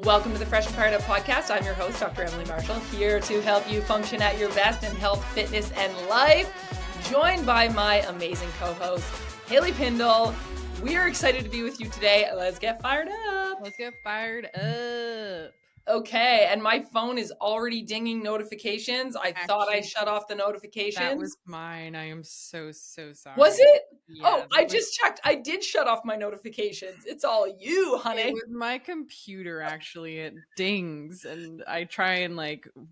Welcome to the Fresh and Fired Up podcast. I'm your host, Dr. Emily Marshall, here to help you function at your best in health, fitness, and life. Joined by my amazing co-host, Hailee Pindle. We are excited to be with you today. Let's get fired up. Let's get fired up. Okay, and my phone is already dinging notifications. I thought I shut off the notifications. That was mine. I am so sorry. Was it? Yeah, I just checked. I did shut off my notifications. It's all you, honey. It was my computer, actually. It dings, and I try and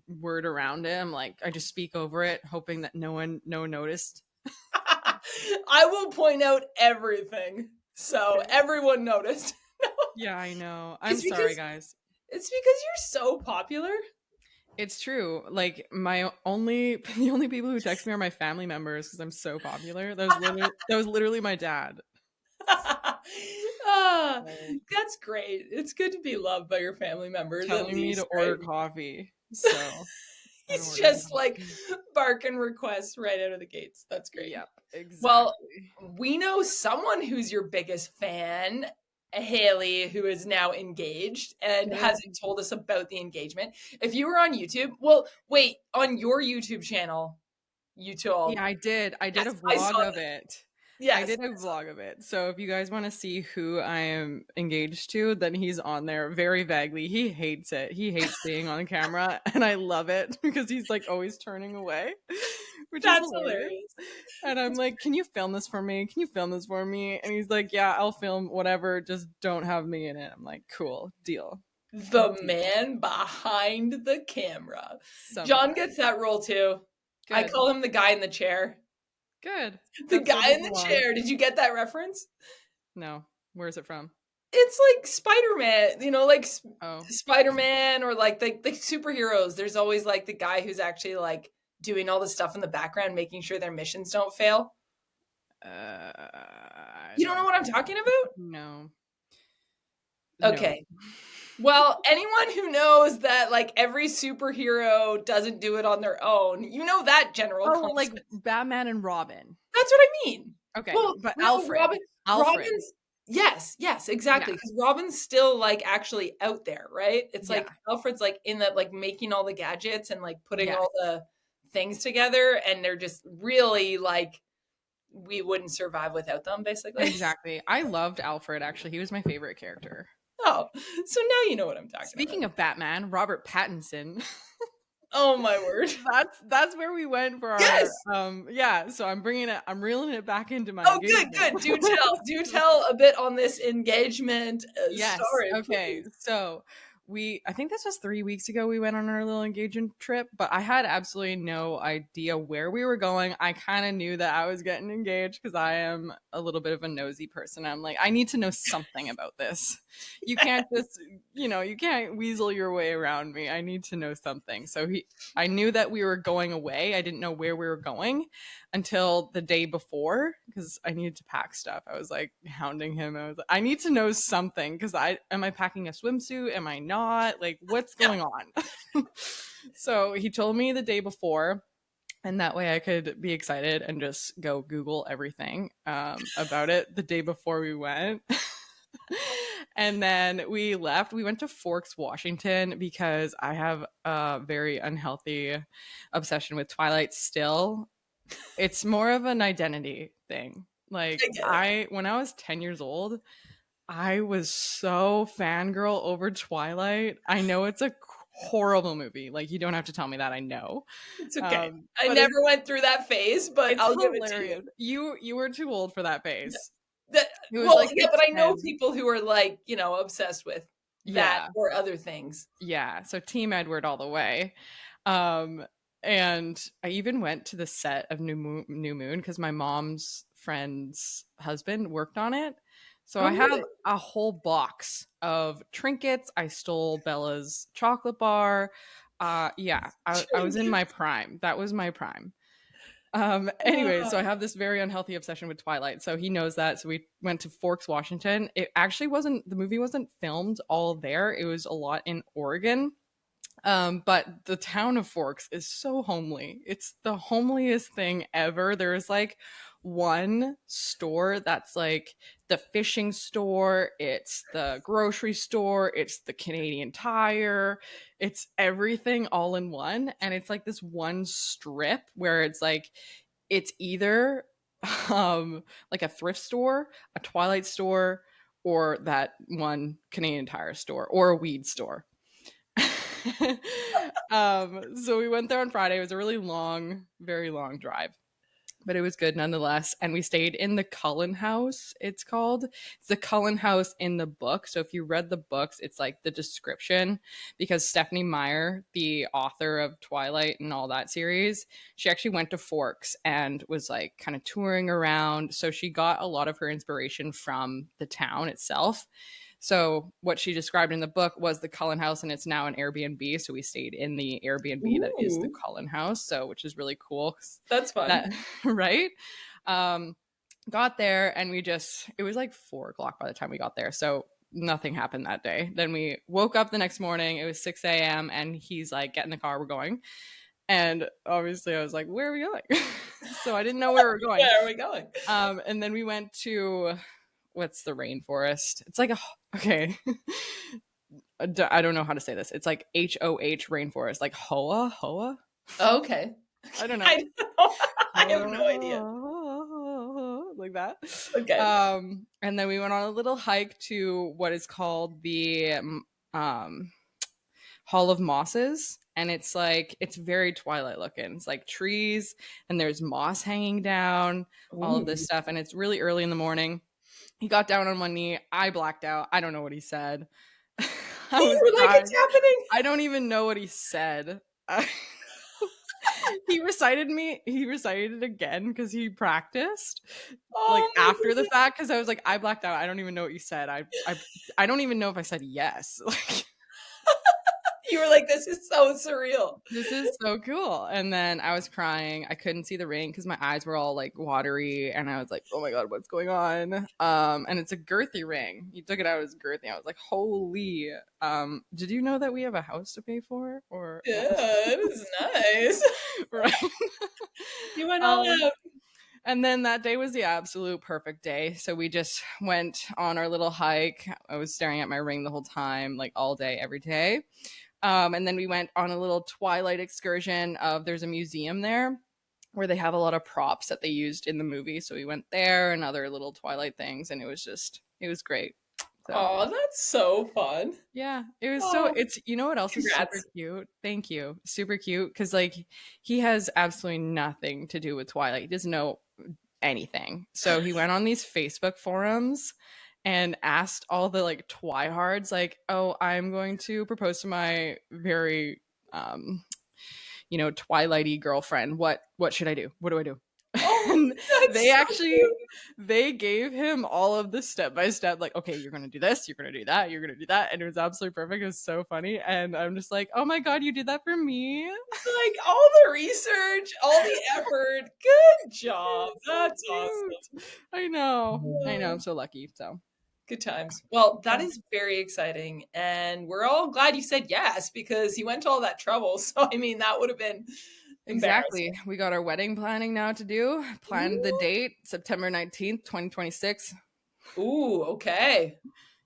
word around it. I'm like, I just speak over it, hoping that no one noticed. I will point out everything, so everyone noticed. Yeah, I know. I'm sorry, guys. It's because you're so popular. It's true. Like the only people who text me are my family members because I'm so popular. That was literally my dad. That's great. It's good to be loved by your family members. Telling me to order coffee. So he's just like barking requests right out of the gates. That's great. Yep, exactly. Well, we know someone who's your biggest fan, Hailee, who is now engaged and hasn't told us about the engagement. If you were on YouTube, on your YouTube channel, you told. Yeah, I did a vlog of it. Yes. I did a vlog of it. So if you guys want to see who I am engaged to, then he's on there very vaguely. He hates it. He hates being on camera, and I love it because he's always turning away, which is hilarious. And I'm like, can you film this for me? Can you film this for me? And he's like, yeah, I'll film whatever. Just don't have me in it. I'm like, cool, deal. The man behind the camera. John gets that role too. Good. I call him the guy in the chair. Good. The guy in the chair. Did you get that reference? No. Where is it from? It's like Spider-Man, Spider-Man or the superheroes. There's always the guy who's actually doing all the stuff in the background, making sure their missions don't fail. You don't know what I'm talking about? No. Okay. No. Well, anyone who knows that every superhero doesn't do it on their own, you know that general concept. Like Batman and Robin. That's what I mean. Okay, well, but Alfred. Robin's yes, exactly. Because Robin's still actually out there, right? It's Alfred's in the making all the gadgets and putting all the things together, and they're just really we wouldn't survive without them, basically. Exactly. I loved Alfred. Actually, he was my favorite character. Oh, so now you know what I'm talking about. Speaking of Batman, Robert Pattinson. Oh my word. That's where we went for our so I'm reeling it back into my engagement. Good. Do tell a bit on this engagement story. Okay. Please. So I think this was 3 weeks ago we went on our little engagement trip, but I had absolutely no idea where we were going. I kind of knew that I was getting engaged because I am a little bit of a nosy person. I'm like, I need to know something about this. You can't just, you can't weasel your way around me. I need to know something. So I knew that we were going away. I didn't know where we were going until the day before because I needed to pack stuff. I was hounding him. I was like, I need to know something because am I packing a swimsuit? Am I not? What's going on? So he told me the day before, and that way I could be excited and just go Google everything about it the day before we went. And then we left. We went to Forks, Washington, because I have a very unhealthy obsession with Twilight still. It's more of an identity thing. When I was 10 years old, I was so fangirl over Twilight. I know it's a horrible movie. You don't have to tell me that. I know. It's okay. I never went through that phase, but I'll give it to you. You were too old for that phase. But I know people who are obsessed with that or other things. Yeah. So Team Edward all the way. And I even went to the set of New Moon because my mom's friend's husband worked on it. So I have a whole box of trinkets. I stole Bella's chocolate bar. I was in my prime. That was my prime. Anyway, so I have this very unhealthy obsession with Twilight. So he knows that. So we went to Forks, Washington. It actually the movie wasn't filmed all there. It was a lot in Oregon. But the town of Forks is so homely. It's the homeliest thing ever. There's one store that's like the fishing store, it's the grocery store, it's the Canadian Tire, it's everything all in one. And it's like this one strip where it's like, it's either like a thrift store, a Twilight store, or that one Canadian Tire store, or a weed store. So we went there on Friday. It was a really long, very long drive, but it was good nonetheless. And we stayed in the Cullen House, it's called. It's the Cullen House in the book. So if you read the books, it's like the description, because Stephanie Meyer, the author of Twilight and all that series, she actually went to Forks and was like kind of touring around. So she got a lot of her inspiration from the town itself. So what she described in the book was the Cullen House, and it's now an Airbnb. So we stayed in the Airbnb that is the Ooh, Cullen House, so which is really cool. that's fun. That right. Um, got there and it was like 4 o'clock by the time we got there. So nothing happened that day. Then we woke up the next morning. It was 6 a.m. and he's like, "Get in the car, we're going." And obviously I was like, "Where are we going?" So I didn't know where we were going. Where are we going? And then we went to, what's the rainforest? It's like okay. I don't know how to say this. It's like HOH rainforest, like Hoa. Oh, okay. I don't know. I don't know. I have no idea. Like that. Okay. And then we went on a little hike to what is called the Hall of Mosses. And it's like, it's very Twilight looking. It's like trees and there's moss hanging down, all of this Ooh. stuff. And it's really early in the morning. He got down on one knee. I blacked out. I don't know what he said. I You was were like, it's crying. happening. I don't even know what he said. He recited it again because he practiced like Oh my after the goodness. fact, because I was like, I blacked out. I don't even know what you said. I don't even know if I said yes. Like, You were like, this is so surreal. this is so cool. And then I was crying. I couldn't see the rain because my eyes were all like watery, and I was like, oh my god, what's going on? And it's a girthy ring. He took it out as girthy. I was like, holy. Did you know that we have a house to pay for? Or Yeah, it is nice. right? You went all um out. And then that day was the absolute perfect day. So we just went on our little hike. I was staring at my ring the whole time, like all day, every day. And then we went on a little Twilight excursion of, there's a museum there where they have a lot of props that they used in the movie. So we went there and other little Twilight things, and it was great. So Oh, that's so fun. yeah, it was Oh, you know what else is super congrats. cute? Thank you. Super cute. Cause like he has absolutely nothing to do with Twilight. He doesn't know anything. So he went on these Facebook forums and asked all the like twihards, like, "Oh, I'm going to propose to my very twilighty girlfriend. What should I do? What do I do?" Oh, And that's they so actually cute. they gave him all of the step by step, like, okay, you're gonna do this, you're gonna do that, you're gonna do that, and it was absolutely perfect. It was so funny, and I'm just like, oh my god, you did that for me. Like all the research, all the effort. Good job. It's so That's awesome. cute. I know, Oh, I'm so lucky. So good times. Well, that yeah. is very exciting. And we're all glad you said yes because you went to all that trouble. So, I mean, that would have been embarrassing. Exactly. We got our wedding planning now to do. Planned the Ooh, date, September 19th, 2026. ooh, okay.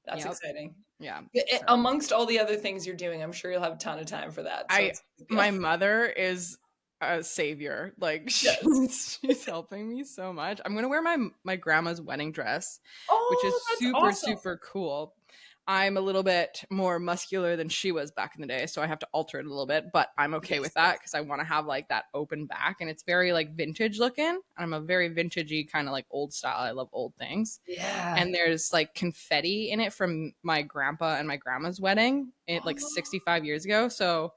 That's Yep. exciting. Yeah. So Amongst all the other things you're doing, I'm sure you'll have a ton of time for that. So I it's a good deal. my mother is a savior. Like Yes. she's helping me so much. I'm gonna wear my grandma's wedding dress, which Oh, is that's super, awesome. super cool. I'm a little bit more muscular than she was back in the day, so I have to alter it a little bit, but I'm okay with Yes. that because I want to have like that open back, and it's very like vintage looking. I'm a very vintagey kind of like old style. I love old things. Yeah. And there's like confetti in it from my grandpa and my grandma's wedding, it like Oh, 65 years ago. So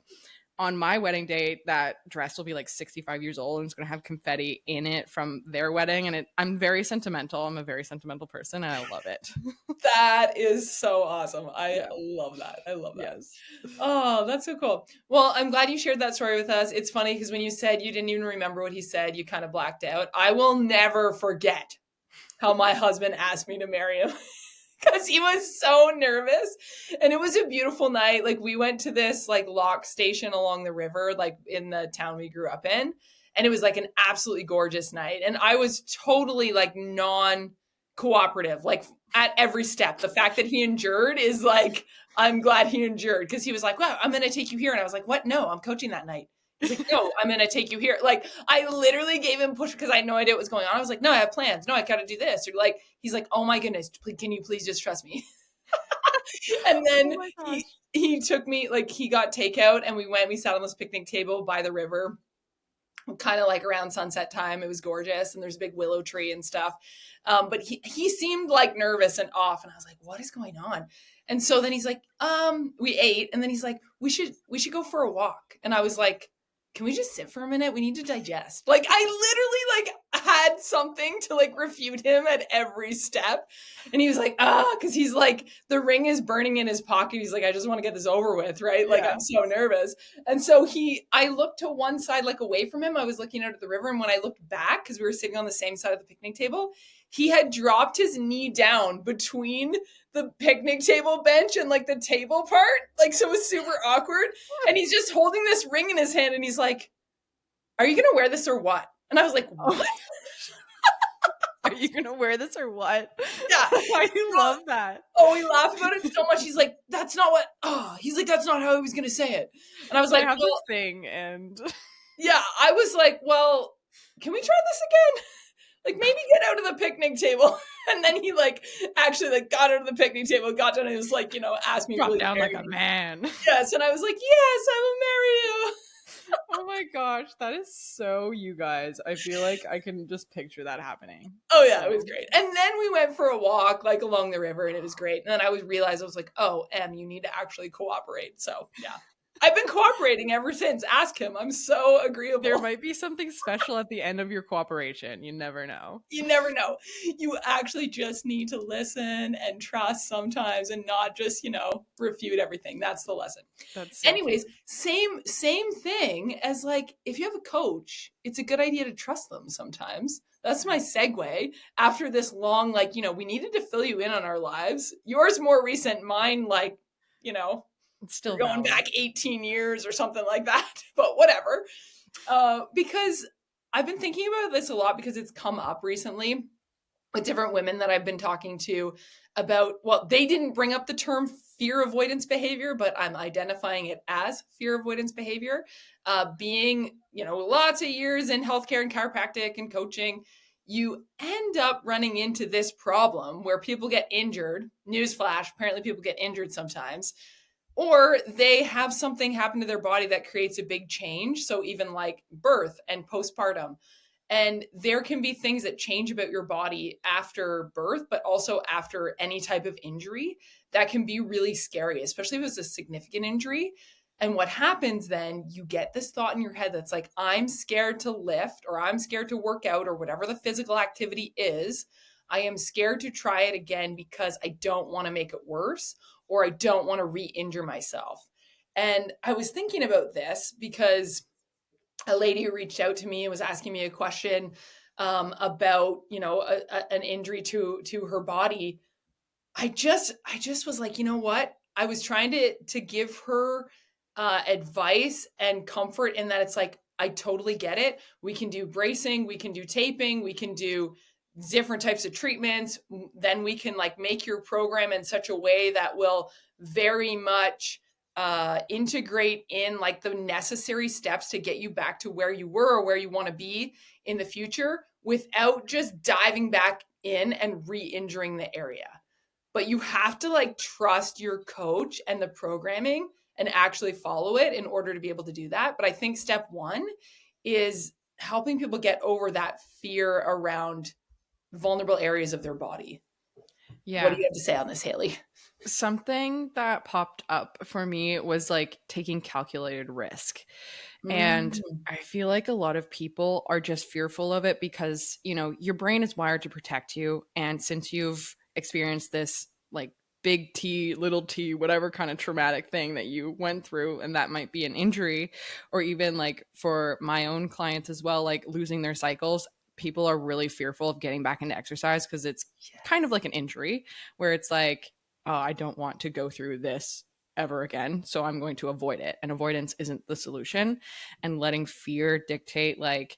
on my wedding date, that dress will be like 65 years old, and it's going to have confetti in it from their wedding. And I'm very sentimental. I'm a very sentimental person, and I love it. that is so awesome. I Yeah. love that. I love that. Yes. Oh, that's so cool. Well, I'm glad you shared that story with us. It's funny because when you said you didn't even remember what he said, you kind of blacked out. I will never forget how my husband asked me to marry him because he was so nervous. And it was a beautiful night. Like we went to this like lock station along the river, like in the town we grew up in. and it was like an absolutely gorgeous night. And I was totally like non-cooperative, like at every step. The fact that he endured is like, I'm glad he endured, because he was like, "Wow, I'm going to take you here." And I was like, "What? No, I'm coaching that night." He's like, "No, I'm going to take you here." Like, I literally gave him push because I had no idea what was going on. I was like, "No, I have plans. No, I got to do this." Or like, he's like, "Oh my goodness, can you please just trust me?" And Oh then my gosh. he took me, like, he got takeout, and we sat on this picnic table by the river, kind of like around sunset time. It was gorgeous, and there's a big willow tree and stuff. But he seemed like nervous and off, and I was like, "What is going on?" And so then he's like, we ate, and then he's like, we should go for a walk." And I was like, "Can we just sit for a minute? We need to digest." Like, I literally like had something to like refute him at every step. And he was like, because he's like, the ring is burning in his pocket. He's like, "I just want to get this over with, right? Like, I'm so nervous." And so I looked to one side, like away from him. I was looking out at the river. And when I looked back, because we were sitting on the same side of the picnic table, he had dropped his knee down between the picnic table bench and like the table part. Like, so it was super awkward. And he's just holding this ring in his hand. And he's like, "Are you going to wear this or what?" And I was like, "What?" Are you going to wear this or what? Yeah. I love that. Oh, we laughed about it so much. He's like, "That's not what," he's like, "That's not how he was going to say it." And I was So I like, have "Well," this thing, and yeah, I was like, "Well, can we try this again? Like, maybe get out of the picnic table." And then he like actually like got out of the picnic table, got down, and he was like, asked me, drop "Will you down marry like a me?" man. Yes. And I was like, "Yes, I will marry you." Oh my gosh, that is so you guys. I feel like I can just picture that happening. Oh yeah, So it was great. And then we went for a walk like along the river, and it was great. And then realized I was like, "Oh, Em, you need to actually cooperate." So yeah, I've been cooperating ever since. Ask him. I'm so there agreeable. might be something special at the end of your cooperation. You never know. You never know. You actually just need to listen and trust sometimes, and not just, refute everything. That's the lesson. That's so funny. Anyways, same thing as like, if you have a coach, it's a good idea to trust them sometimes. That's my segue after this long, like, we needed to fill you in on our lives. Yours more recent, mine like, It's we're still going valid. back 18 years or something like that. But whatever. Because I've been thinking about this a lot, because it's come up recently with different women that I've been talking to about, well, they didn't bring up the term fear avoidance behavior, but I'm identifying it as fear avoidance behavior. Being, lots of years in healthcare and chiropractic and coaching, you end up running into this problem where people get injured. Newsflash, apparently people get injured sometimes, or they have something happen to their body that creates a big change. So even like birth and postpartum, and there can be things that change about your body after birth, but also after any type of injury that can be really scary, especially if it's a significant injury. And what happens then, you get this thought in your head that's like, "I'm scared to lift, or I'm scared to work out, or whatever the physical activity is. I am scared to try it again because I don't want to make it worse, or I don't want to re-injure myself." And I was thinking about this because a lady who reached out to me and was asking me a question about, an injury to her body. I just was like, you know what? I was trying to give her advice and comfort in that it's like, I totally get it. We can do bracing, we can do taping, we can do different types of treatments. Then we can like make your program in such a way that will very much integrate in like the necessary steps to get you back to where you were or where you want to be in the future, without just diving back in and re-injuring the area. But you have to like trust your coach and the programming and actually follow it in order to be able to do that. But I think step one is helping people get over that fear around vulnerable areas of their body. What do Yeah. you have to say on this, Hailee? Something that popped up for me was like taking calculated risk. And Mm, I feel like a lot of people are just fearful of it because, your brain is wired to protect you. And since you've experienced this like big T, little t, whatever kind of traumatic thing that you went through, and that might be an injury, or even like for my own clients as well, like losing their cycles, people are really fearful of getting back into exercise because it's yeah. kind of like an injury where it's like, oh, I don't want to go through this ever again. So I'm going to avoid it. And avoidance isn't the solution. And letting fear dictate like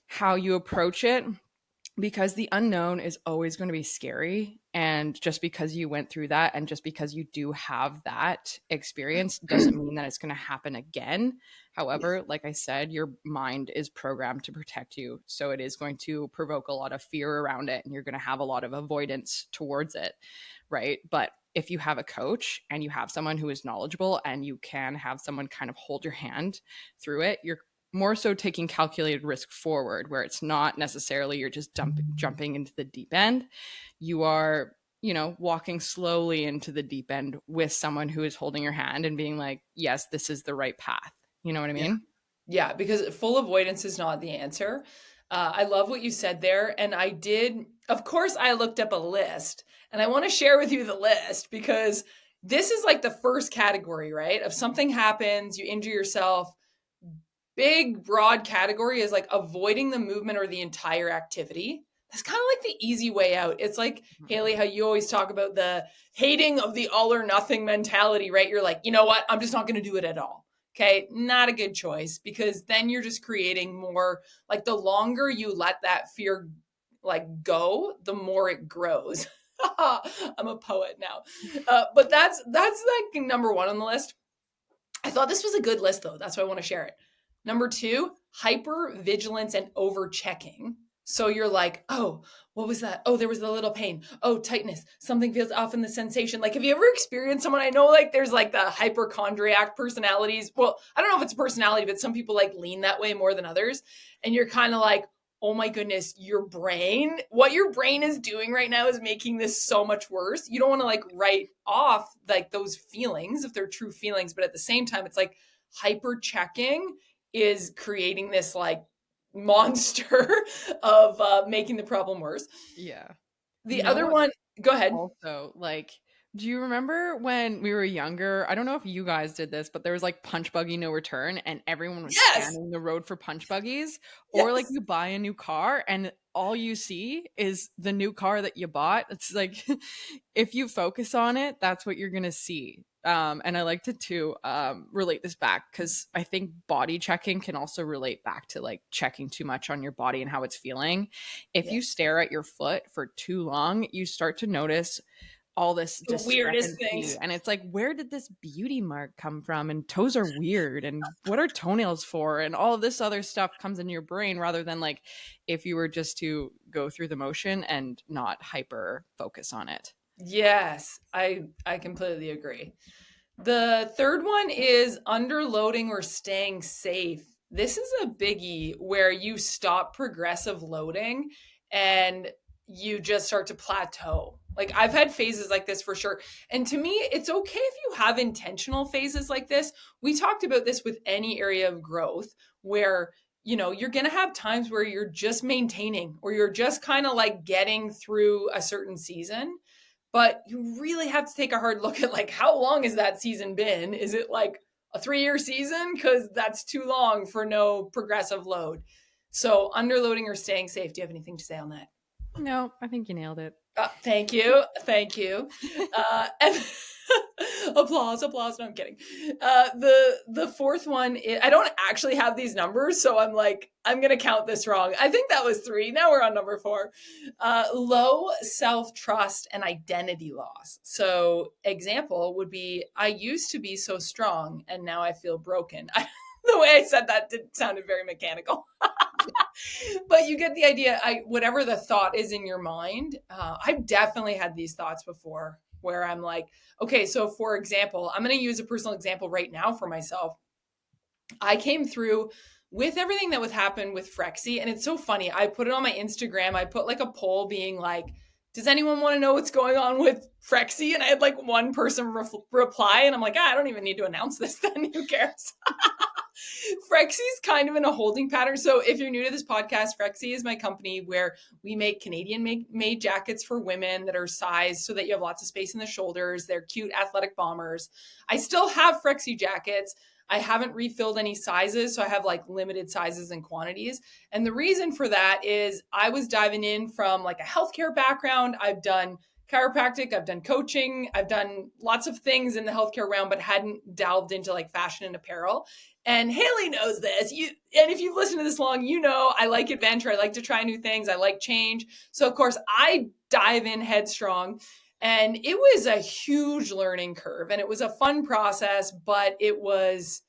how you approach it, because the unknown is always going to be scary. And just because you went through that and just because you do have that experience doesn't mean that it's going to happen again. However, like I said, your mind is programmed to protect you. So it is going to provoke a lot of fear around it and you're going to have a lot of avoidance towards it. Right. But if you have a coach and you have someone who is knowledgeable and you can have someone kind of hold your hand through it, you're more so taking calculated risk forward, where it's not necessarily you're just jumping into the deep end. You are, walking slowly into the deep end with someone who is holding your hand and being like, yes, this is the right path. You know what I Yeah. mean? Yeah, because full avoidance is not the answer. I love what you said there. And of course, I looked up a list and I want to share with you the list because this is like the first category, right? If something happens, you injure yourself, big broad category is like avoiding the movement or the entire activity. That's kind of like the easy way out. It's like, Hailee, how you always talk about the hating of the all or nothing mentality, right? You're like, you know what? I'm just not going to do it at all. Okay. Not a good choice because then you're just creating more, like the longer you let that fear like go, the more it grows. I'm a poet now. But that's like number one on the list. I thought this was a good list though. That's why I want to share it. Number two, hyper vigilance and over checking. So you're like, oh, what was that? Oh, there was a little pain. Oh, tightness. Something feels off in the sensation. Like, have you ever experienced someone? I know like there's like the hypochondriac personalities. Well, I don't know if it's a personality, but some people like lean that way more than others. And you're kind of like, oh my goodness, what your brain is doing right now is making this so much worse. You don't want to like write off like those feelings if they're true feelings, but at the same time, it's like hyper checking is creating this like monster of making the problem worse. Yeah. The other one, go ahead. Also, like, do you remember when we were younger? I don't know if you guys did this, but there was like punch buggy no return and everyone was Yes. scanning the road for punch buggies. Or like Yes. you buy a new car and all you see is the new car that you bought. It's like if you focus on it, that's what you're gonna see. And I like to relate this back because I think body checking can also relate back to like checking too much on your body and how it's feeling. If you Yes. stare at your foot for too long, you start to notice all this The weirdest discrepancy. things. And it's like, where did this beauty mark come from? And toes are weird. And what are toenails for? And all this other stuff comes in your brain rather than like if you were just to go through the motion and not hyper focus on it. Yes, I completely agree. The third one is underloading or staying safe. This is a biggie where you stop progressive loading and you just start to plateau. Like I've had phases like this for sure. And to me, it's okay if you have intentional phases like this. We talked about this with any area of growth where you're going to have times where you're just maintaining or you're just kind of like getting through a certain season, but you really have to take a hard look at like how long has that season been? Is it like a 3-year season? Because that's too long for no progressive load. So underloading or staying safe. Do you have anything to say on that? No, I think you nailed it. Thank you. Thank you. And applause, applause. No, I'm kidding. The fourth one is, I don't actually have these numbers, so I'm gonna count this wrong. I think that was 3. Now we're on number 4. Low self-trust and identity loss. So example would be, I used to be so strong and now I feel broken. The way I said that sounded very mechanical. But you get the idea. Whatever the thought is in your mind, I've definitely had these thoughts before where I'm like, okay, so for example, I'm going to use a personal example right now for myself. I came through with everything that would happen with Frexy, and it's so funny. I put it on my Instagram. I put like a poll being like, does anyone want to know what's going on with Frexy? And I had like one person reply, and I'm like, I don't even need to announce this then. Who cares? Frexy's kind of in a holding pattern. So if you're new to this podcast, Frexy is my company where we make Canadian made jackets for women that are sized so that you have lots of space in the shoulders. They're cute athletic bombers. I still have Frexy jackets. I haven't refilled any sizes, so I have like limited sizes and quantities. And the reason for that is I was diving in from like a healthcare background. I've done chiropractic, I've done coaching, I've done lots of things in the healthcare realm, but hadn't delved into like fashion and apparel. And Hailee knows this. And if you've listened to this long, you know I like adventure. I like to try new things. I like change. So of course I dive in headstrong. And it was a huge learning curve, and it was a fun process, but it was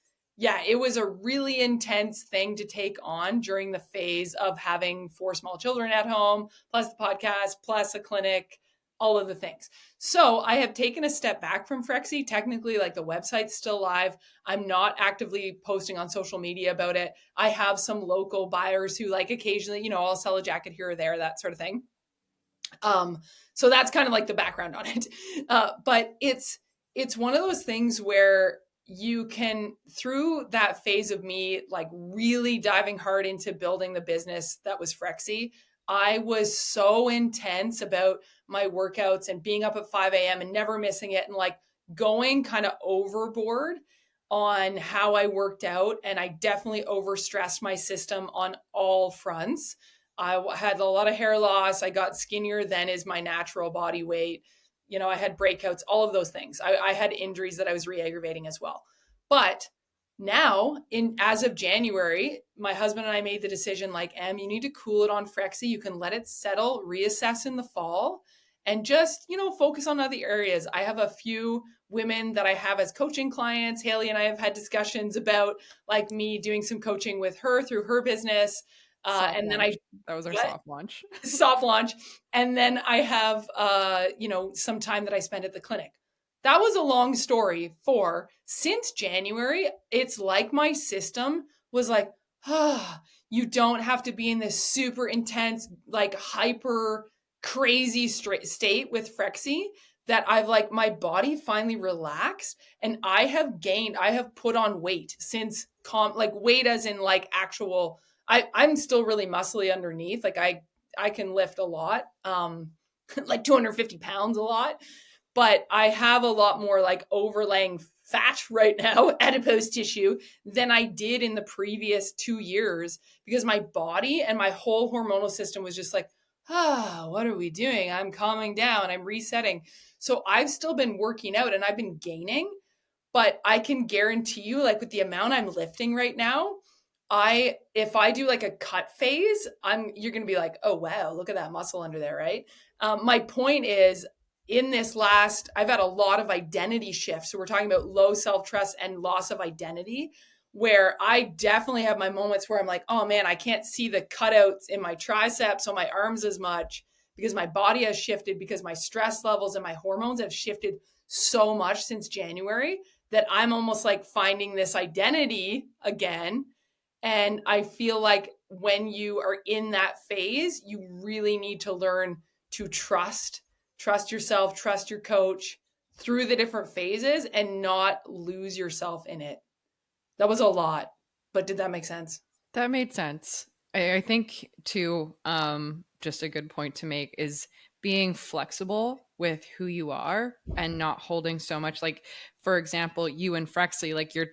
a really intense thing to take on during the phase of having 4 small children at home, plus the podcast, plus a clinic, all of the things. So I have taken a step back from Frexy. Technically, like the website's still live. I'm not actively posting on social media about it. I have some local buyers who like occasionally, I'll sell a jacket here or there, that sort of thing. So that's kind of like the background on it. But it's one of those things where you can, through that phase of me, like really diving hard into building the business that was Frexy, I was so intense about my workouts and being up at 5 a.m. and never missing it and like going kind of overboard on how I worked out. And I definitely overstressed my system on all fronts. I had a lot of hair loss. I got skinnier than is my natural body weight. I had breakouts, all of those things. I had injuries that I was re-aggravating as well. But now, as of January, my husband and I made the decision, like, Em, you need to cool it on Frexy. You can let it settle, reassess in the fall, and just, focus on other areas. I have a few women that I have as coaching clients. Hailee and I have had discussions about like me doing some coaching with her through her business. And then that was our soft launch. Soft launch. And then I have, some time that I spend at the clinic. That was a long story since January, it's like my system was like, you don't have to be in this super intense, like hyper crazy state with Frexy, that I've like, my body finally relaxed and I have put on weight since like weight as in like actual, I'm still really muscly underneath. Like I can lift a lot, like 250 pounds a lot, but I have a lot more like overlaying fat right now, adipose tissue, than I did in the previous 2 years, because my body and my whole hormonal system was just like, what are we doing? I'm calming down. I'm resetting. So I've still been working out and I've been gaining, but I can guarantee you, like with the amount I'm lifting right now, if I do like a cut phase, you're going to be like, oh, wow, look at that muscle under there. Right. My point is, I've had a lot of identity shifts. So we're talking about low self-trust and loss of identity, where I definitely have my moments where I'm like, oh man, I can't see the cutouts in my triceps on my arms as much because my body has shifted, because my stress levels and my hormones have shifted so much since January, that I'm almost like finding this identity again. And I feel like when you are in that phase, you really need to learn to trust yourself, trust your coach through the different phases and not lose yourself in it. That was a lot, but did that make sense? That made sense. I think too, just a good point to make is being flexible with who you are and not holding so much. Like, for example, you and Frexley, like you're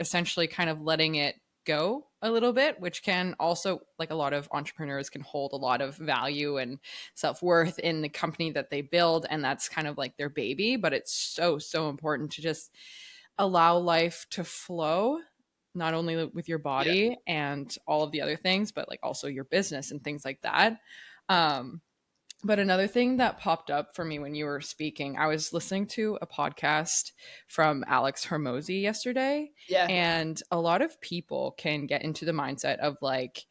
essentially kind of letting it go a little bit, which can also, like a lot of entrepreneurs can hold a lot of value and self-worth in the company that they build, and that's kind of like their baby. But it's so important to just allow life to flow, not only with your body and all of the other things, but like also your business and things like that. But another thing that popped up for me when you were speaking, I was listening to a podcast from Alex Hermosi yesterday. Yeah. And a lot of people can get into the mindset of like,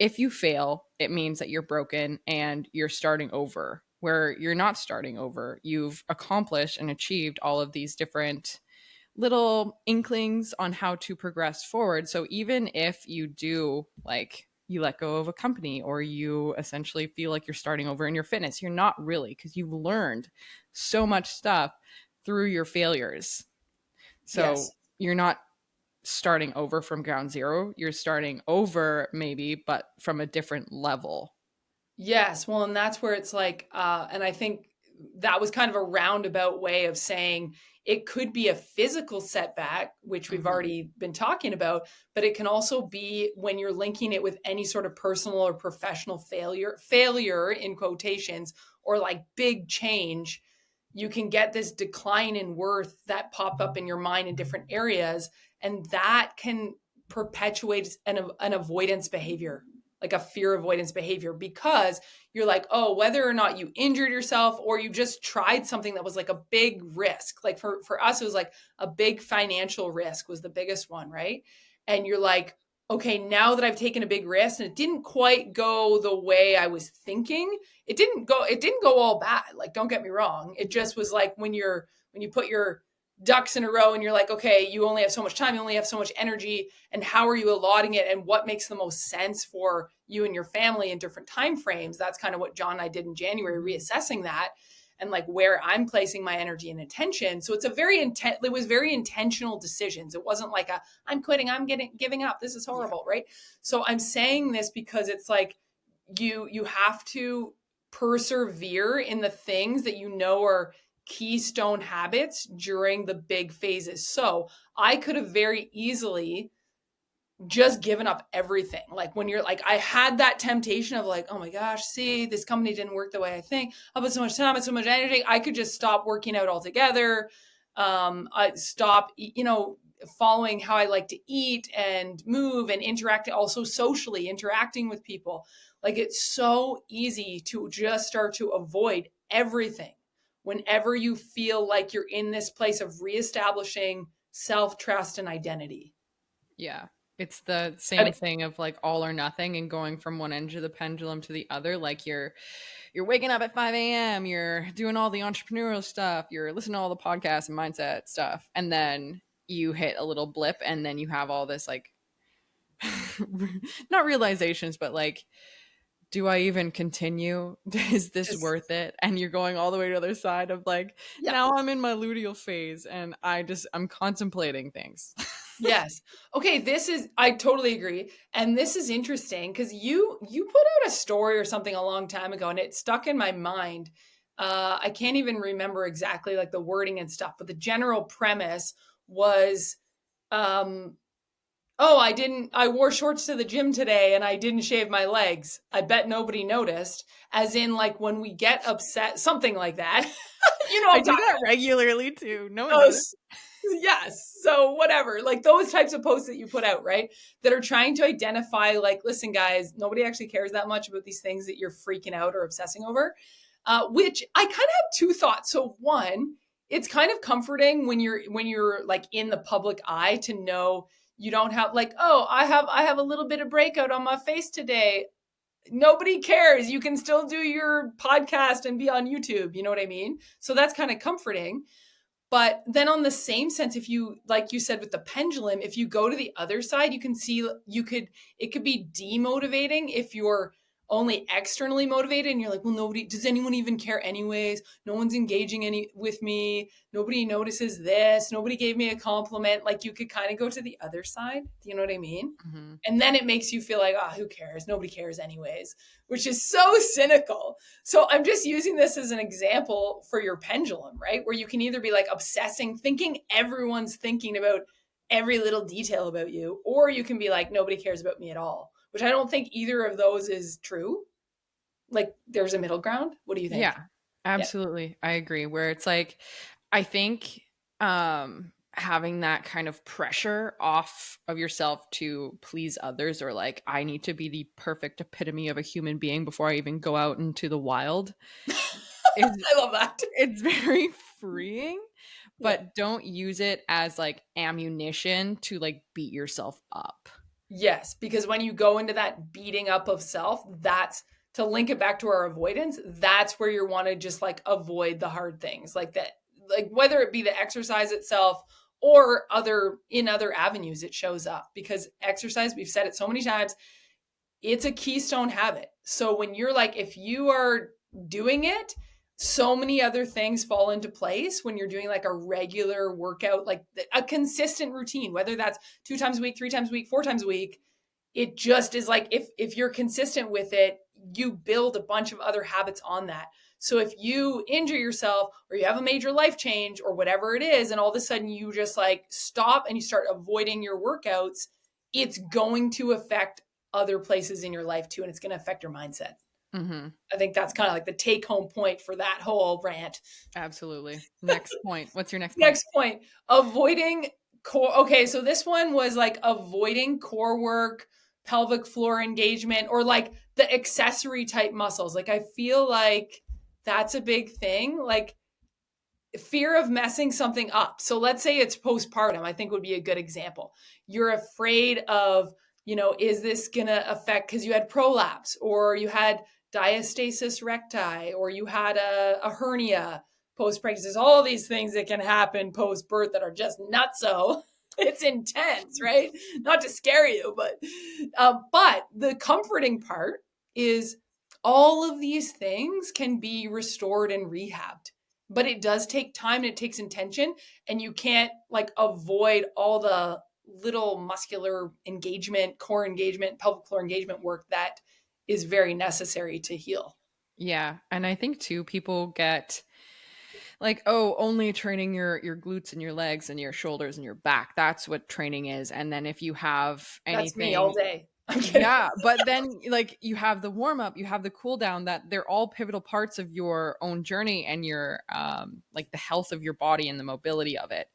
if you fail, it means that you're broken and you're starting over, where you're not starting over. You've accomplished and achieved all of these different little inklings on how to progress forward. So even if you do, like, you let go of a company or you essentially feel like you're starting over in your fitness, you're not really, because you've learned so much stuff through your failures. So you're not starting over from ground zero. You're starting over maybe, but from a different level. Yes. Well, and that's where it's like, and I think that was kind of a roundabout way of saying it could be a physical setback, which we've already been talking about, but it can also be when you're linking it with any sort of personal or professional failure in quotations, or like big change, you can get this decline in worth that pop up in your mind in different areas. And that can perpetuate an avoidance behavior, like a fear avoidance behavior, because you're like, oh, whether or not you injured yourself or you just tried something that was like a big risk. Like for us, it was like a big financial risk was the biggest one, right? And you're like, okay, now that I've taken a big risk and it didn't quite go the way I was thinking, it didn't go all bad. Like, don't get me wrong. It just was like when you put your ducks in a row and you're like, okay, you only have so much time, you only have so much energy, and how are you allotting it and what makes the most sense for you and your family in different time frames. That's kind of what John and I did in January, reassessing that and like where I'm placing my energy and attention. So it's it was very intentional decisions. It wasn't like I'm quitting, giving up, this is horrible, right? So I'm saying this because it's like you have to persevere in the things that you know are keystone habits during the big phases. So I could have very easily just given up everything. Like when you're like, I had that temptation of like, oh my gosh, see, this company didn't work the way I think. I put so much time and so much energy. I could just stop working out altogether. I stop, following how I like to eat and move and interact, also socially interacting with people. Like it's so easy to just start to avoid everything whenever you feel like you're in this place of reestablishing self-trust and identity. Yeah. It's the same thing of like all or nothing and going from one end of the pendulum to the other. Like you're waking up at 5 a.m., you're doing all the entrepreneurial stuff, you're listening to all the podcasts and mindset stuff, and then you hit a little blip and then you have all this like not realizations, but like, do I even continue? Is this worth it? And you're going all the way to the other side of like, Yeah. now I'm in my luteal phase and I'm contemplating things. Yes. Okay, I totally agree. And this is interesting because you put out a story or something a long time ago and it stuck in my mind. I can't even remember exactly like the wording and stuff, but the general premise was um oh, I wore shorts to the gym today and I didn't shave my legs. I bet nobody noticed. As in like when we get upset, something like that. You know what I I'm do talking that regularly too. No one about. noticed. Yes. So whatever, like those types of posts that you put out, right? That are trying to identify, like, listen, guys, nobody actually cares that much about these things that you're freaking out or obsessing over. Which I kind of have two thoughts. So one, it's kind of comforting when you're like in the public eye to know you don't have like, oh, I have a little bit of breakout on my face today. Nobody cares. You can still do your podcast and be on YouTube. You know what I mean? So that's kind of comforting. But then on the same sense, if you, like you said with the pendulum, if you go to the other side, you can see it could be demotivating if you're only externally motivated and you're like, well, does anyone even care anyways? No one's engaging with me. Nobody notices this. Nobody gave me a compliment. Like you could kind of go to the other side. Do you know what I mean? Mm-hmm. And then it makes you feel like, oh, who cares? Nobody cares anyways, which is so cynical. So I'm just using this as an example for your pendulum, right? Where you can either be like obsessing, thinking everyone's thinking about every little detail about you, or you can be like, nobody cares about me at all, which I don't think either of those is true. Like there's a middle ground. What do you think? Yeah, Yeah. absolutely. I agree. Where it's like, I think having that kind of pressure off of yourself to please others, or like, I need to be the perfect epitome of a human being before I even go out into the wild, is I love that. it's very freeing, Yeah. but don't use it as like ammunition to like beat yourself up. Yes, because when you go into that beating up of self, that's to link it back to our avoidance, that's where you want to just like avoid the hard things like that, like whether it be the exercise itself or other avenues it shows up. Because exercise, we've said it so many times, it's a keystone habit. So when you're like, if you are doing it, so many other things fall into place when you're doing like a regular workout, like a consistent routine, whether that's 2 times a week, 3 times a week, 4 times a week. It just is like, if you're consistent with it, you build a bunch of other habits on that. So if you injure yourself or you have a major life change or whatever it is, and all of a sudden you just like stop and you start avoiding your workouts, it's going to affect other places in your life too. And it's going to affect your mindset. Mm-hmm. I think that's kind of like the take home point for that whole rant. Absolutely. Next point. What's your next point? Next point, avoiding core. Okay, so this one was like avoiding core work, pelvic floor engagement, or like the accessory type muscles. Like I feel like that's a big thing. Like fear of messing something up. So let's say it's postpartum, I think would be a good example. You're afraid of, is this going to affect because you had prolapse or you had diastasis recti or you had a hernia post pregnancy. There's all these things that can happen post birth that are just not so. It's intense, right? Not to scare you, but the comforting part is all of these things can be restored and rehabbed, but it does take time and it takes intention, and you can't like avoid all the little muscular engagement, core engagement, pelvic floor engagement work that is very necessary to heal. Yeah. And I think too, people get like, oh, only training your glutes and your legs and your shoulders and your back. That's what training is. And then if you have That's me all anything, day. I'm kidding. yeah, but then like you have the warm up, you have the cool down, that they're all pivotal parts of your own journey and your like the health of your body and the mobility of it.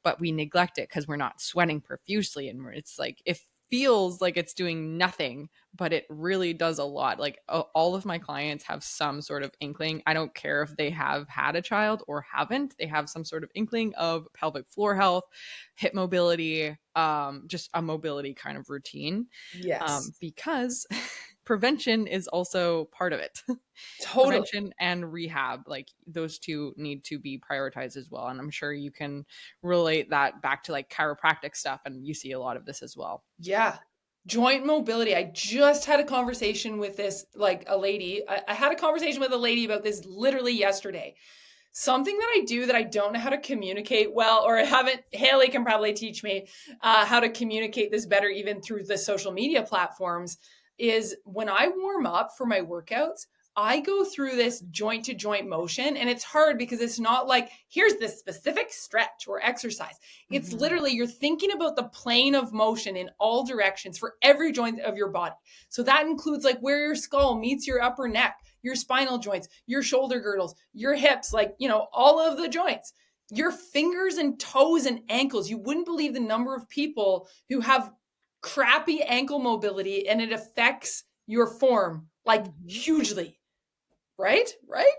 But we neglect it because we're not sweating profusely, and it's like it feels like it's doing nothing, but it really does a lot. Like all of my clients have some sort of inkling. I don't care if they have had a child or haven't, they have some sort of inkling of pelvic floor health, hip mobility, just a mobility kind of routine, Yes, because prevention is also part of it. totally. Prevention and rehab, like those two need to be prioritized as well. And I'm sure you can relate that back to like chiropractic stuff, and you see a lot of this as well. Yeah. Joint mobility. I just had a conversation with this, like a lady. I had a conversation with a lady about this literally yesterday. Something that I do that I don't know how to communicate well, or I haven't, Hailee can probably teach me how to communicate this better, even through the social media platforms, is when I warm up for my workouts, I go through this joint to joint motion. And it's hard because it's not like, here's this specific stretch or exercise. It's Mm-hmm. literally, you're thinking about the plane of motion in all directions for every joint of your body. So that includes like where your skull meets your upper neck, your spinal joints, your shoulder girdles, your hips, like, all of the joints, your fingers and toes and ankles. You wouldn't believe the number of people who have crappy ankle mobility and it affects your form like Mm-hmm. hugely. Right?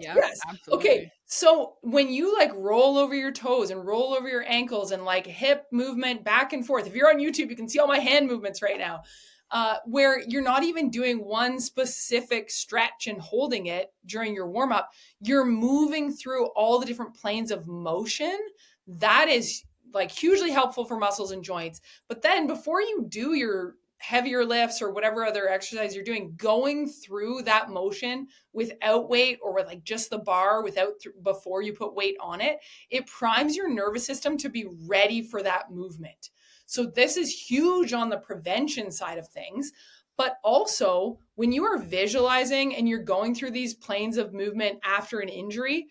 Yeah, Yes. Okay. absolutely. So when you like roll over your toes and roll over your ankles and like hip movement back and forth, if you're on YouTube, you can see all my hand movements right now, where you're not even doing one specific stretch and holding it during your warm up. You're moving through all the different planes of motion. That is like hugely helpful for muscles and joints. But then before you do your heavier lifts or whatever other exercise you're doing, going through that motion without weight or with like just the bar before you put weight on it, it primes your nervous system to be ready for that movement. So this is huge on the prevention side of things. But also, when you are visualizing and you're going through these planes of movement after an injury,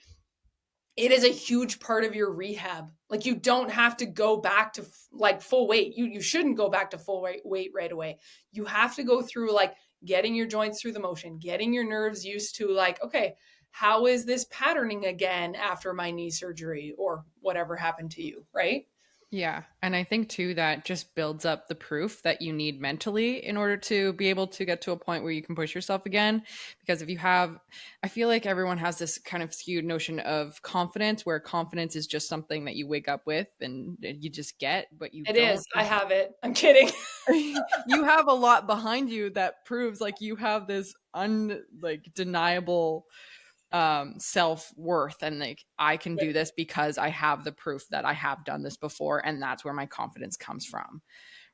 it is a huge part of your rehab. Like you don't have to go back to like full weight. You shouldn't go back to full weight right away. You have to go through like getting your joints through the motion, getting your nerves used to like, okay, how is this patterning again after my knee surgery or whatever happened to you, right? Yeah. And I think too that just builds up the proof that you need mentally in order to be able to get to a point where you can push yourself again. Because if you have, I feel like everyone has this kind of skewed notion of confidence, where confidence is just something that you wake up with and you just get, but you It don't. is. I have it. I'm kidding. You have a lot behind you that proves like you have this like deniable self-worth, and like I can do this because I have the proof that I have done this before, and that's where my confidence comes from,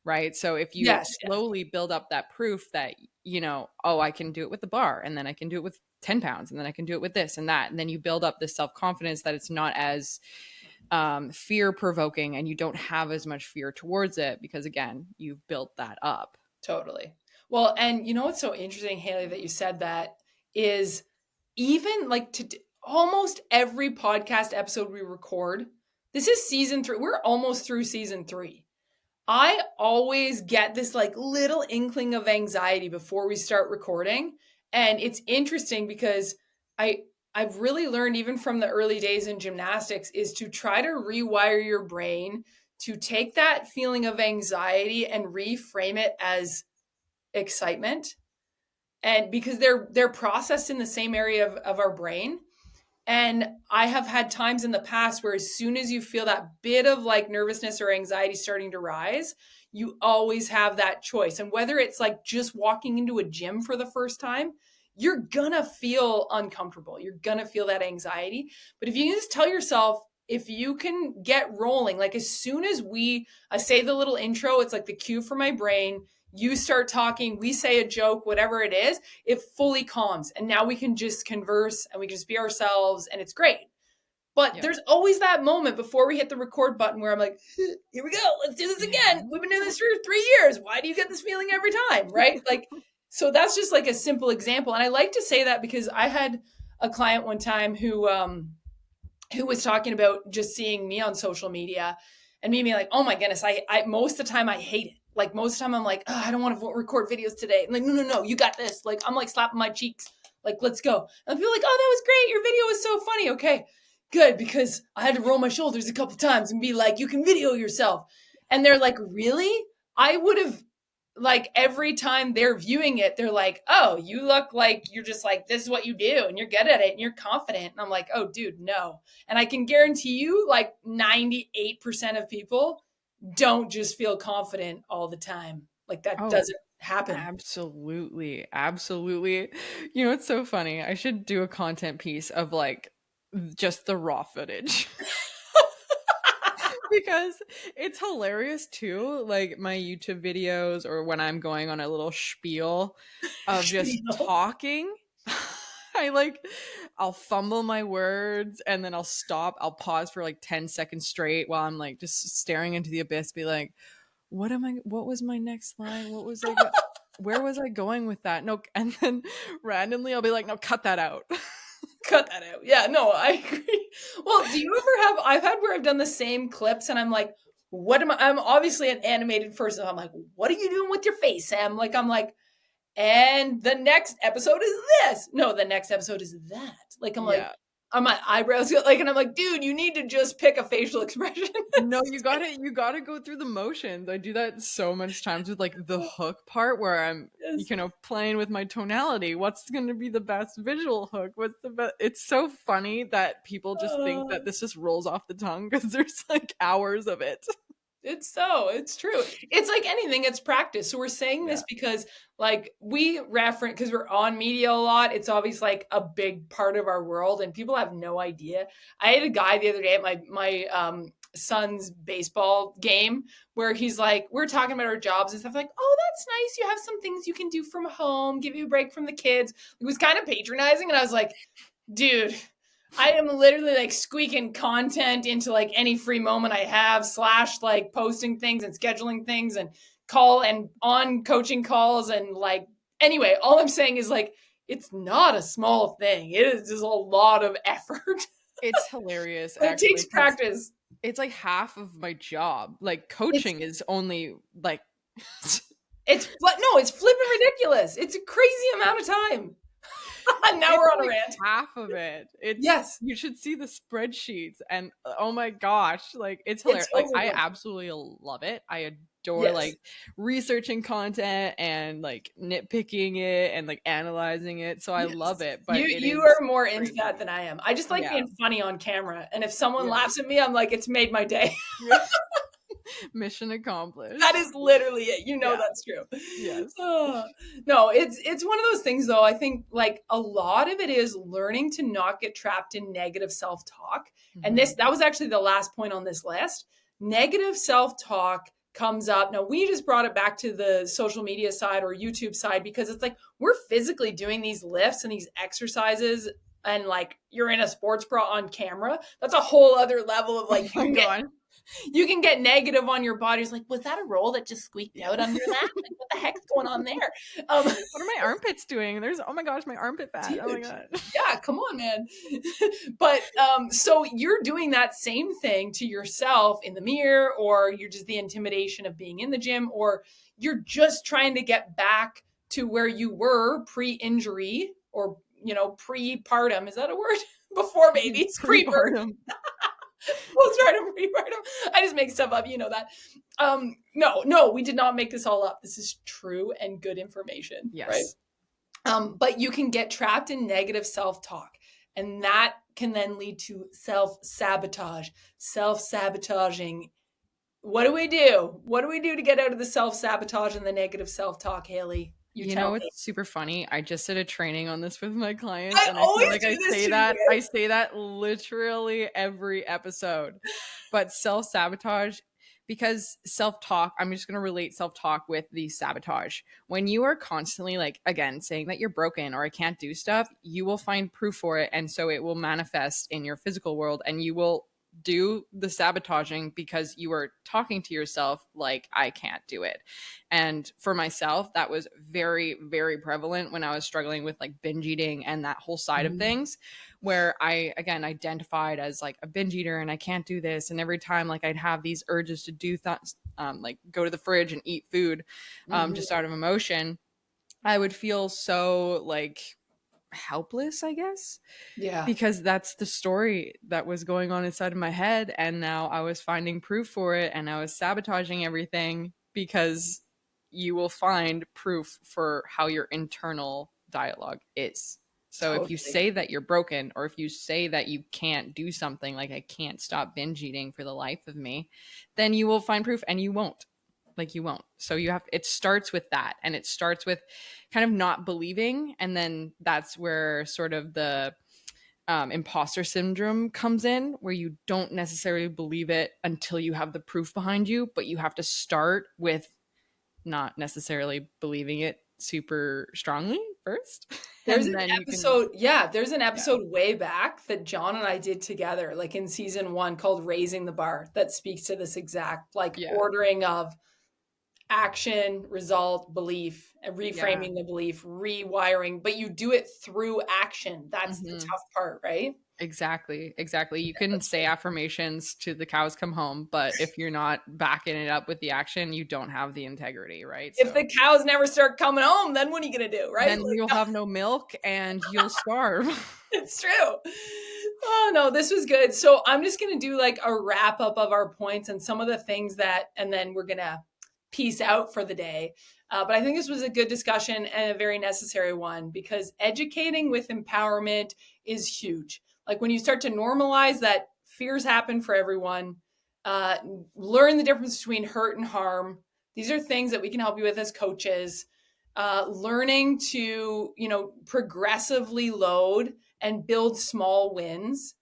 right? So if you Yes. slowly build up that proof that, oh, I can do it with the bar, and then I can do it with 10 pounds, and then I can do it with this and that, and then you build up this self-confidence that it's not as fear provoking, and you don't have as much fear towards it because again you've built that up. Totally. Well, and you know what's so interesting, Hailee, that you said that is even like almost every podcast episode we record, this is season 3. We're almost through season 3. I always get this like little inkling of anxiety before we start recording. And it's interesting because I I've really learned even from the early days in gymnastics is to try to rewire your brain to take that feeling of anxiety and reframe it as excitement. And because they're processed in the same area of our brain. And I have had times in the past where as soon as you feel that bit of like nervousness or anxiety starting to rise, you always have that choice. And whether it's like just walking into a gym for the first time, you're gonna feel uncomfortable. You're gonna feel that anxiety. But if you can just tell yourself, if you can get rolling, like as soon as I say the little intro, it's like the cue for my brain. You start talking, we say a joke, whatever it is, it fully calms. And now we can just converse and we can just be ourselves and it's great. But Yeah. there's always that moment before we hit the record button where I'm like, here we go, let's do this again. We've been doing this for 3 years. Why do you get this feeling every time? Right? Like, so that's just like a simple example. And I like to say that because I had a client one time who was talking about just seeing me on social media and me being like, oh my goodness, I most of the time I hate it. Like most of the time I'm like, oh, I don't want to record videos today. I'm like, no, you got this. Like, I'm like slapping my cheeks. Like, let's go. And people are like, oh, that was great. Your video was so funny. Okay, good. Because I had to roll my shoulders a couple times and be like, you can video yourself. And they're like, really? I would have like every time they're viewing it, they're like, oh, you look like you're just like, this is what you do and you're good at it and you're confident. And I'm like, oh, dude, no. And I can guarantee you, like 98% of people don't just feel confident all the time. Like that Oh, doesn't happen. absolutely. Absolutely. You know, it's so funny. I should do a content piece of like just the raw footage. Because it's hilarious too. Like my YouTube videos or when I'm going on a little spiel of just talking. I like I'll fumble my words and then I'll stop. I'll pause for like 10 seconds straight while I'm like just staring into the abyss, be like, what was my next line? Where was I going with that? No, and then randomly I'll be like, no, cut that out. Cut that out. Yeah, no, I agree. Well, do you ever have, I've had where I've done the same clips and I'm like, I'm obviously an animated person. I'm like, what are you doing with your face, Sam? Like, I'm like, and the next episode is this. No, the next episode is that. Like, I'm like, Yeah. on my eyebrows, like, and I'm like, dude, you need to just pick a facial expression. No, you gotta go through the motions. I do that so much times with like the hook part where I'm Yes. playing with my tonality. What's gonna be the best visual hook? What's the best? It's so funny that people just think Uh, that this just rolls off the tongue because there's like hours of it. it's true. It's like anything, it's practice. So we're saying Yeah. this because like we reference, because we're on media a lot, it's always like a big part of our world and people have no idea. I had a guy the other day at my son's baseball game where he's like, we're talking about our jobs and stuff like, oh, that's nice. You have some things you can do from home, give you a break from the kids. It was kind of patronizing. And I was like, dude, I am literally like squeaking content into like any free moment I have, slash like posting things and scheduling things and call and on coaching calls. And like, anyway, all I'm saying is like, it's not a small thing. It is just a lot of effort. It's hilarious But it actually takes because practice. it's like half of my job. Like It's, coaching is only like no, it's flipping ridiculous. It's a crazy amount of time. Now it's we're on a like rant. half of it. It's Yes, you should see the spreadsheets and oh my gosh, like it's it's hilarious. Like I overwhelming. absolutely love it. I adore Yes. like researching content and like nitpicking it and like analyzing it. So I love Yes. it, but it You is are more into that crazy. than I am. I just like Yeah. being funny on camera. And if someone Yeah. laughs at me, I'm like, it's made my day. Mission That accomplished. is literally it. You know Yeah. that's true. Yes. Oh, no, it's one of those things though. I think like a lot of it is learning to not get trapped in negative self-talk. And Mhm. that was actually the last point on this list. Negative self-talk comes up. Now we just brought it back to the social media side or YouTube side because it's like we're physically doing these lifts and these exercises and like you're in a sports bra on camera. That's a whole other level of Oh like my god. you can get negative on your body. It's like, was that a roll that just squeaked out under that? Like, what the heck's going on there? Um, What are my armpits doing? There's oh my gosh, my armpit fat. Oh my dude, god. yeah, come on, man. But so you're doing that same thing to yourself in the mirror, or you're just the intimidation of being in the gym, or you're just trying to get back to where you were pre-injury or, pre-partum. Is that a word? Before babies, pre-birth. Prepartum. Postpartum, prepartum. I just make stuff up. You know that. No, we did not make this all up. This is true and good information, right? Yes. But you can get trapped in negative self-talk, and that can then lead to self-sabotage, self-sabotaging. What do we do? What do we do to get out of the self-sabotage and the negative self-talk, Hailee? You tell me. It's super funny. I just did a training on this with my clients, I and I feel always like do this to I you. say that literally every episode. But self-sabotage, because self-talk, I'm just going to relate self-talk with the sabotage. When you are constantly like, again, saying that you're broken or I can't do stuff, you will find proof for it, and so it will manifest in your physical world, and you will do the sabotaging because you are talking to yourself like I can't do it. And for myself, that was very, very prevalent when I was struggling with like binge eating and that whole side of things, where I, again, identified as like a binge eater and I can't do this. And every time like I'd have these urges to do things, like go to the fridge and eat food, just out of emotion, I would feel so like helpless, I guess, Yeah, because that's the story that was going on inside of my head. And now I was finding proof for it and I was sabotaging everything, because you will find proof for how your internal dialogue is. So if you totally. say that you're broken, or if you say that you can't do something, like I can't stop binge eating for the life of me, then you will find proof, and you won't. Like you won't. So you have, it starts with that, and it starts with kind of not believing, and then that's where sort of the imposter syndrome comes in, where you don't necessarily believe it until you have the proof behind you, but you have to start with not necessarily believing it super strongly first. There's And an then you can, episode, yeah, there's an yeah, episode way back that John and I did together, like in season 1, called Raising the Bar, that speaks to this exact like yeah, ordering of action, result, belief, and yeah, reframing the belief, rewiring, but you do it through action. That's the hmm, tough part, right? exactly, exactly. You can say affirmations to the cows come home, but if you're not backing it up with the action, you don't have the integrity, right? If So the cows never start coming home, then what are you going to do, right? then Like, you'll have no milk and you'll starve. it's true. Oh no, this was good. So I'm just going to do like a wrap up of our points and some of the things that, and then we're going to peace out for the day. But I think this was a good discussion and a very necessary one, because educating with empowerment is huge. Like when you start to normalize that fears happen for everyone, uh, learn the difference between hurt and harm. These are things that we can help you with as coaches. Learning to, progressively load and build small wins,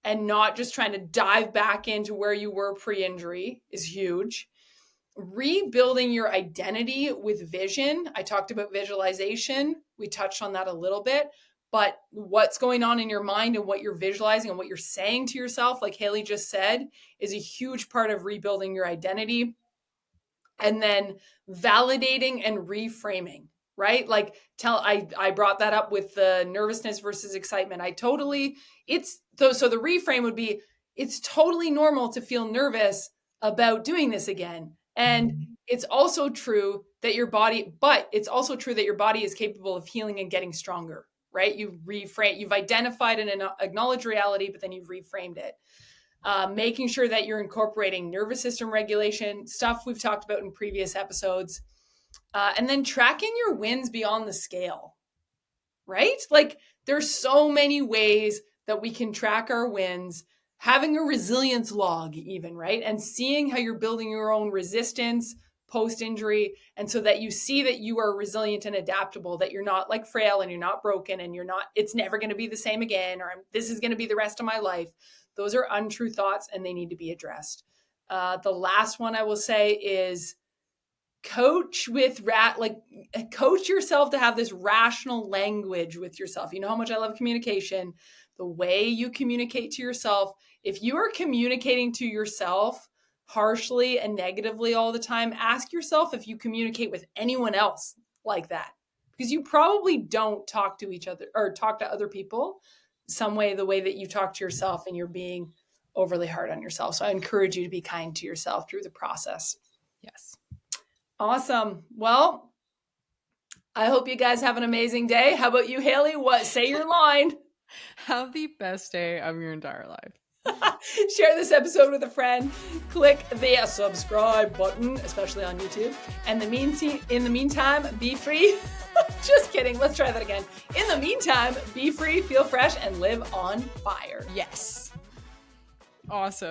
and not just trying to dive back into where you were pre-injury, is huge. Rebuilding your identity with vision. I talked about visualization. We touched on that a little bit, but what's going on in your mind and what you're visualizing and what you're saying to yourself, like Hailee just said, is a huge part of rebuilding your identity. And then validating and reframing, right? Like I brought that up with the nervousness versus excitement. So the reframe would be, it's totally normal to feel nervous about doing this again. And it's also true that your body is capable of healing and getting stronger, right? You've identified and acknowledged reality, but then you've reframed it. Making sure that you're incorporating nervous system regulation, stuff we've talked about in previous episodes, and then tracking your wins beyond the scale, right? Like there's so many ways that we can track our wins, having a resilience log, even, right? And seeing how you're building your own resistance post injury. And so that you see that you are resilient and adaptable, that you're not like frail and you're not broken and it's never going to be the same again, or this is going to be the rest of my life. Those are untrue thoughts and they need to be addressed. The last one I will say is coach yourself to have this rational language with yourself. You know how much I love communication. The way you communicate to yourself, if you are communicating to yourself harshly and negatively all the time, ask yourself if you communicate with anyone else like that, because you probably don't talk to each other or talk to other people some way, the way that you talk to yourself, and you're being overly hard on yourself. So I encourage you to be kind to yourself through the process. Yes. Awesome. Well, I hope you guys have an amazing day. How about you, Hailee? What? Say your line. Have the best day of your entire life. Share this episode with a friend. Click the subscribe button, especially on YouTube. And in the meantime, be free. Just kidding. Let's try that again. In the meantime, be free, feel fresh, and live on fire. Yes. Awesome.